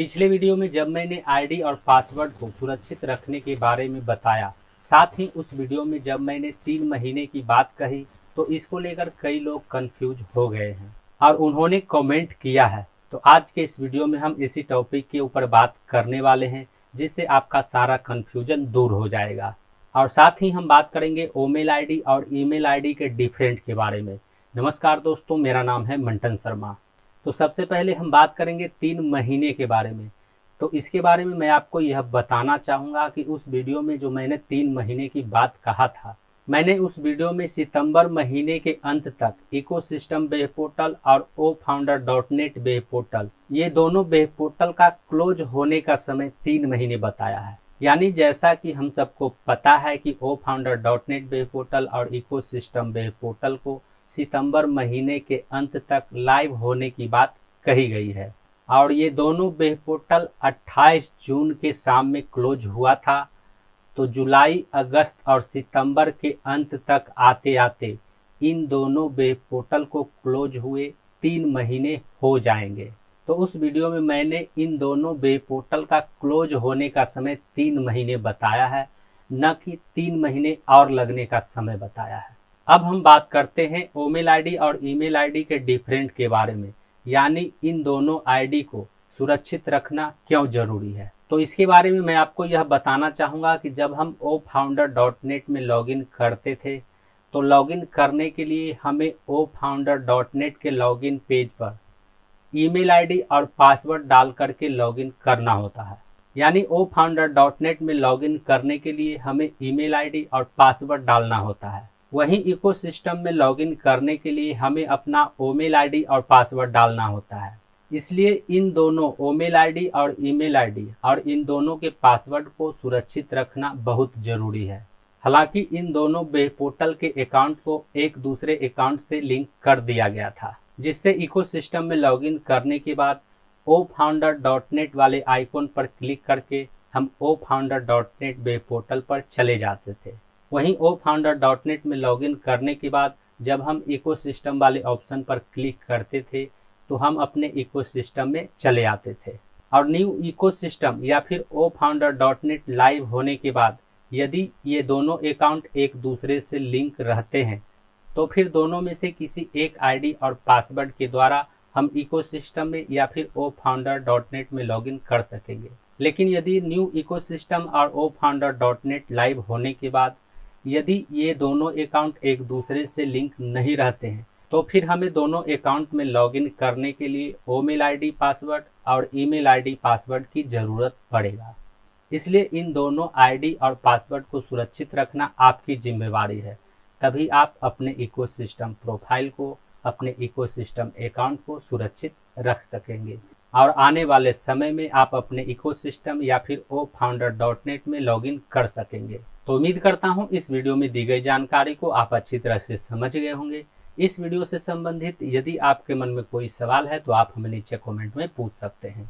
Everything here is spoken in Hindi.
पिछले वीडियो में जब मैंने आईडी और पासवर्ड को सुरक्षित रखने के बारे में बताया, साथ ही उस वीडियो में जब मैंने 3 महीने की बात कही तो इसको लेकर कई लोग कंफ्यूज हो गए हैं और उन्होंने कमेंट किया है। तो आज के इस वीडियो में हम इसी टॉपिक के ऊपर बात करने वाले हैं, जिससे आपका सारा कंफ्यूजन दूर हो जाएगा। और साथ ही हम बात करेंगे ओमेल आईडी और ईमेल आईडी के डिफरेंट के बारे में। नमस्कार दोस्तों, मेरा नाम है मंटन शर्मा। तो सबसे पहले हम बात करेंगे 3 महीने के बारे में। तो इसके बारे में मैं आपको यह बताना चाहूँगा कि उस वीडियो में जो मैंने 3 महीने की बात कहा था, मैंने उस वीडियो में सितंबर महीने के अंत तक इकोसिस्टम वेब पोर्टल और oFounder.net वेब पोर्टल, ये दोनों वेब पोर्टल का क्लोज होने का समय 3 महीने बताया है। यानी जैसा कि हम सबको पता है कि oFounder.net वेब पोर्टल और इकोसिस्टम वेब पोर्टल को सितंबर महीने के अंत तक लाइव होने की बात कही गई है और ये दोनों वेब पोर्टल 28 जून के शाम में क्लोज हुआ था। तो जुलाई, अगस्त और सितंबर के अंत तक आते आते इन दोनों वेब पोर्टल को क्लोज हुए 3 महीने हो जाएंगे। तो उस वीडियो में मैंने इन दोनों वेब पोर्टल का क्लोज होने का समय 3 महीने बताया है, न कि 3 महीने और लगने का समय बताया है। अब हम बात करते हैं ओमेल आईडी और ईमेल आईडी के डिफरेंट के बारे में, यानी इन दोनों आईडी को सुरक्षित रखना क्यों जरूरी है। तो इसके बारे में मैं आपको यह बताना चाहूँगा कि जब हम oFounder.net में लॉगिन करते थे तो लॉगिन करने के लिए हमें oFounder.net के लॉगिन पेज पर ईमेल आईडी और पासवर्ड डाल करके लॉगिन करना होता है। यानी oFounder.net में लॉगिन करने के लिए हमें ईमेल आईडी और पासवर्ड डालना होता है। वहीं इकोसिस्टम में लॉगिन करने के लिए हमें अपना ओमेल आईडी और पासवर्ड डालना होता है। इसलिए इन दोनों ओमेल आईडी और ईमेल आईडी और इन दोनों के पासवर्ड को सुरक्षित रखना बहुत ज़रूरी है। हालांकि इन दोनों वेब पोर्टल के अकाउंट को एक दूसरे अकाउंट से लिंक कर दिया गया था, जिससे इकोसिस्टम में लॉगिन करने के बाद oFounder.net वाले आइकॉन पर क्लिक करके हम oFounder.net वेब पोर्टल पर चले जाते थे। वहीं oFounder.net में लॉगिन करने के बाद जब हम इकोसिस्टम वाले ऑप्शन पर क्लिक करते थे तो हम अपने इकोसिस्टम में चले आते थे। और न्यू इकोसिस्टम या फिर oFounder.net लाइव होने के बाद यदि ये दोनों अकाउंट एक दूसरे से लिंक रहते हैं तो फिर दोनों में से किसी एक आईडी और पासवर्ड के द्वारा हम इकोसिस्टम में या फिर oFounder.net में लॉगिन कर सकेंगे। लेकिन यदि न्यू इकोसिस्टम और oFounder.net लाइव होने के बाद यदि ये दोनों अकाउंट एक दूसरे से लिंक नहीं रहते हैं तो फिर हमें दोनों अकाउंट में लॉगिन करने के लिए ओमेल आईडी पासवर्ड और ईमेल आईडी पासवर्ड की ज़रूरत पड़ेगा। इसलिए इन दोनों आईडी और पासवर्ड को सुरक्षित रखना आपकी जिम्मेवारी है, तभी आप अपने इकोसिस्टम प्रोफाइल को, अपने इकोसिस्टम अकाउंट को सुरक्षित रख सकेंगे और आने वाले समय में आप अपने इकोसिस्टम या फिर oFounder.net में लॉगिन कर सकेंगे। तो उम्मीद करता हूँ इस वीडियो में दी गई जानकारी को आप अच्छी तरह से समझ गए होंगे। इस वीडियो से संबंधित यदि आपके मन में कोई सवाल है तो आप हमें नीचे कमेंट में पूछ सकते हैं।